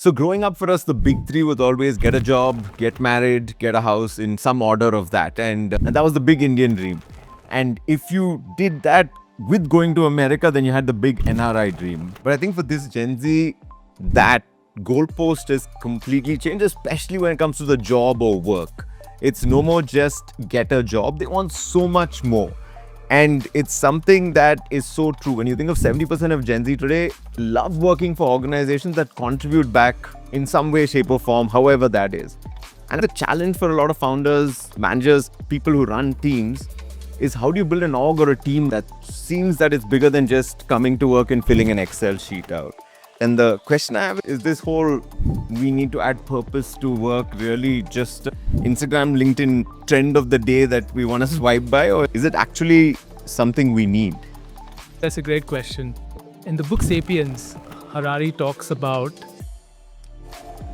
So growing up for us, the big three was always get a job, get married, get a house, in some order of that. And that was the big Indian dream. And if you did that with going to America, then you had the big NRI dream. But I think for this Gen Z, that goalpost has completely changed, especially when it comes to the job or work. It's no more just get a job. They want so much more. And it's something that is so true. When you think of 70% of Gen Z today, love working for organizations that contribute back in some way, shape or form, however that is. And the challenge for a lot of founders, managers, people who run teams is how do you build an org or a team that seems that it's bigger than just coming to work and filling an Excel sheet out. And the question I have is this whole, we need to add purpose to work, really just Instagram, LinkedIn trend of the day that we want to swipe by, or is it actually something we need? That's a great question. In the book Sapiens, Harari talks about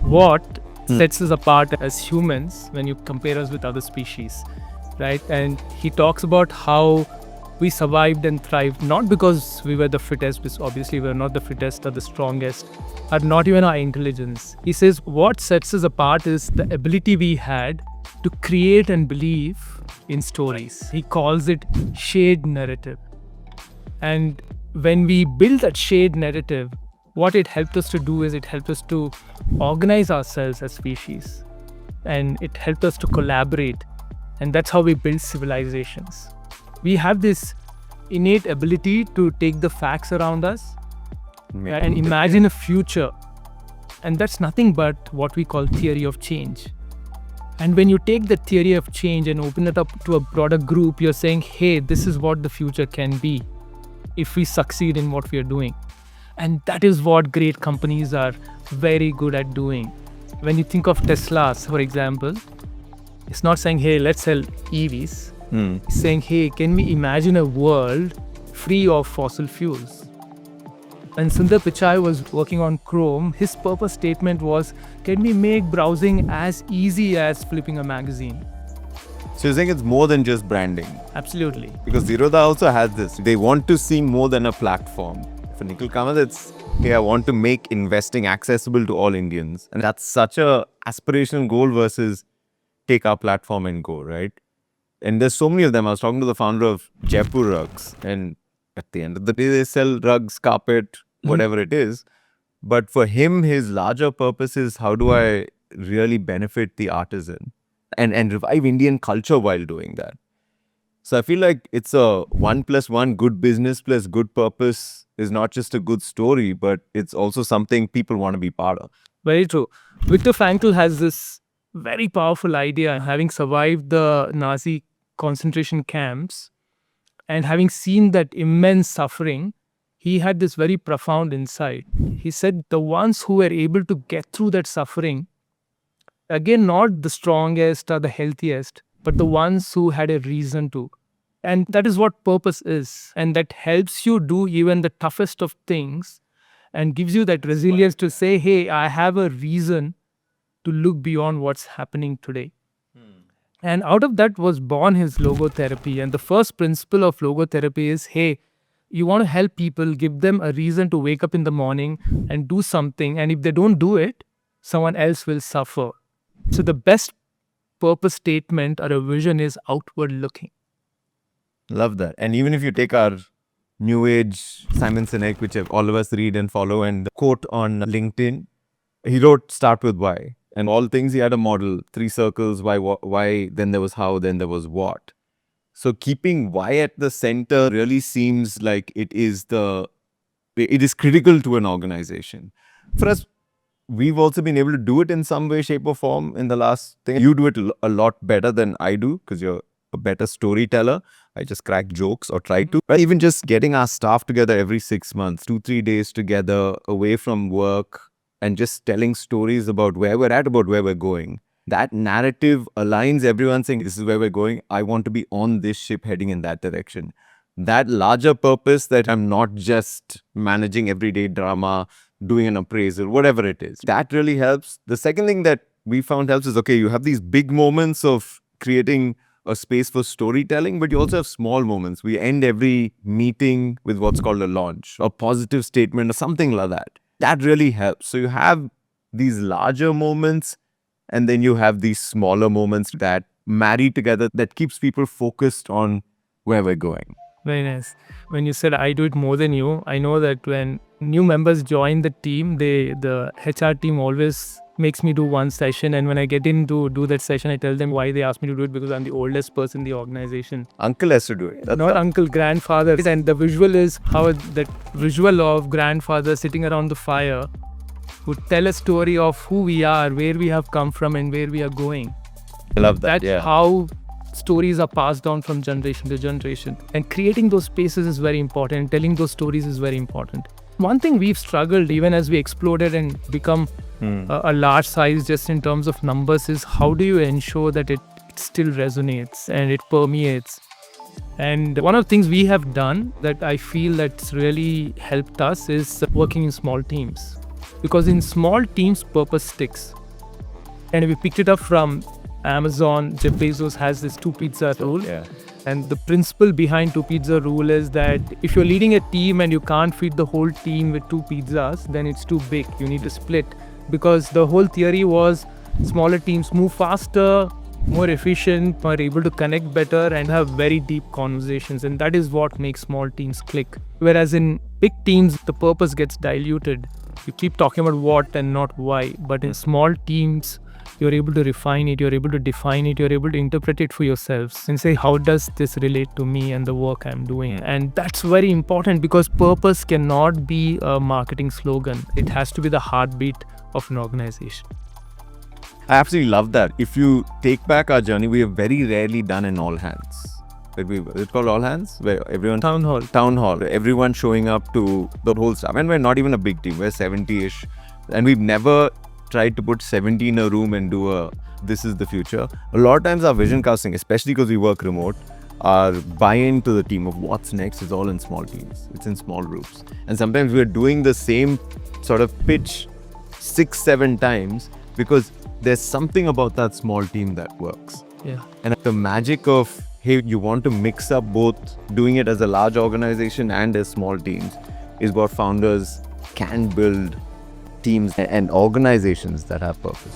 what sets us apart as humans when you compare us with other species, right? And he talks about how we survived and thrived, not because we were the fittest, because obviously we were not the fittest or the strongest, or not even our intelligence. He says what sets us apart is the ability we had to create and believe in stories. He calls it shared narrative. And when we build that shared narrative, what it helped us to do is it helped us to organize ourselves as species. And it helped us to collaborate. And that's how we build civilizations. We have this innate ability to take the facts around us and imagine a future. And that's nothing but what we call theory of change. And when you take the theory of change and open it up to a broader group, you're saying, hey, this is what the future can be if we succeed in what we are doing. And that is what great companies are very good at doing. When you think of Teslas, for example, it's not saying, hey, let's sell EVs. It's saying, hey, can we imagine a world free of fossil fuels? When Sundar Pichai was working on Chrome, his purpose statement was, can we make browsing as easy as flipping a magazine? So you're saying it's more than just branding? Absolutely. Because Zerodha also has this. They want to see more than a platform. For Nikhil Kamath, it's, hey, I want to make investing accessible to all Indians. And that's such a aspirational goal versus take our platform and go, right? And there's so many of them. I was talking to the founder of Jaipur Rugs, and at the end of the day, they sell rugs, carpet, whatever it is. But for him, his larger purpose is how do I really benefit the artisan and revive Indian culture while doing that. So I feel like it's a 1+1 good business plus good purpose is not just a good story, but it's also something people want to be part of. Very true. Viktor Frankl has this very powerful idea, having survived the Nazi concentration camps and having seen that immense suffering, he had this very profound insight. He said the ones who were able to get through that suffering, again, not the strongest or the healthiest, but the ones who had a reason to. And that is what purpose is. And that helps you do even the toughest of things and gives you that resilience to say, hey, I have a reason to look beyond what's happening today. And out of that was born his logotherapy. And the first principle of logotherapy is, hey, you want to help people, give them a reason to wake up in the morning and do something. And if they don't do it, someone else will suffer. So the best purpose statement or a vision is outward looking. Love that. And even if you take our new age Simon Sinek, which all of us read and follow, and the quote on LinkedIn, he wrote, start with why. And all things, he had a model, 3 circles, why, then there was how, then there was what. So keeping why at the center really seems like it is critical to an organization. For us, we've also been able to do it in some way, shape or form in the last thing. You do it a lot better than I do because you're a better storyteller. I just crack jokes or try to. But even just getting our staff together every 6 months, 2-3 days together away from work, and just telling stories about where we're at, about where we're going. That narrative aligns everyone saying, this is where we're going. I want to be on this ship heading in that direction. That larger purpose that I'm not just managing everyday drama, doing an appraisal, whatever it is. That really helps. The second thing that we found helps is, okay, you have these big moments of creating a space for storytelling, but you also have small moments. We end every meeting with what's called a launch, a positive statement or something like that. That really helps. So you have these larger moments, and then you have these smaller moments that marry together that keeps people focused on where we're going. Very nice. When you said I do it more than you, I know that when new members join the team, the HR team always makes me do one session, and when I get in to do that session, I tell them why they asked me to do it, because I'm the oldest person in the organization. Uncle has to do it. Not uncle, grandfather. And the visual is how that visual of grandfather sitting around the fire would tell a story of who we are, where we have come from, and where we are going. I love that. That's how stories are passed down from generation to generation. And creating those spaces is very important. And telling those stories is very important. One thing we've struggled, even as we exploded and become a large size just in terms of numbers, is how do you ensure that it still resonates and it permeates? And one of the things we have done that I feel that's really helped us is working in small teams. Because in small teams, purpose sticks. And we picked it up from Amazon. Jeff Bezos has this 2 pizza rule. Yeah. And the principle behind 2 pizza rule is that if you're leading a team and you can't feed the whole team with 2 pizzas, then it's too big. You need to split. Because the whole theory was smaller teams move faster, more efficient, are able to connect better and have very deep conversations. And that is what makes small teams click. Whereas in big teams, the purpose gets diluted. You keep talking about what and not why. But in small teams, you're able to refine it, you're able to define it, you're able to interpret it for yourselves and say, how does this relate to me and the work I'm doing? And that's very important, because purpose cannot be a marketing slogan. It has to be the heartbeat of an organization. I absolutely love that. If you take back our journey, we have very rarely done an all hands. It's called all hands, where everyone Town hall. Everyone showing up to the whole staff. And we're not even a big team, we're 70-ish. And we've never tried to put 70 in a room and do this is the future. A lot of times our vision casting, especially because we work remote, our buy-in to the team of what's next is all in small teams. It's in small groups. And sometimes we're doing the same sort of pitch 6-7 times because there's something about that small team that works. Yeah. And the magic of, hey, you want to mix up both doing it as a large organization and as small teams is what founders can build teams and organizations that have purpose.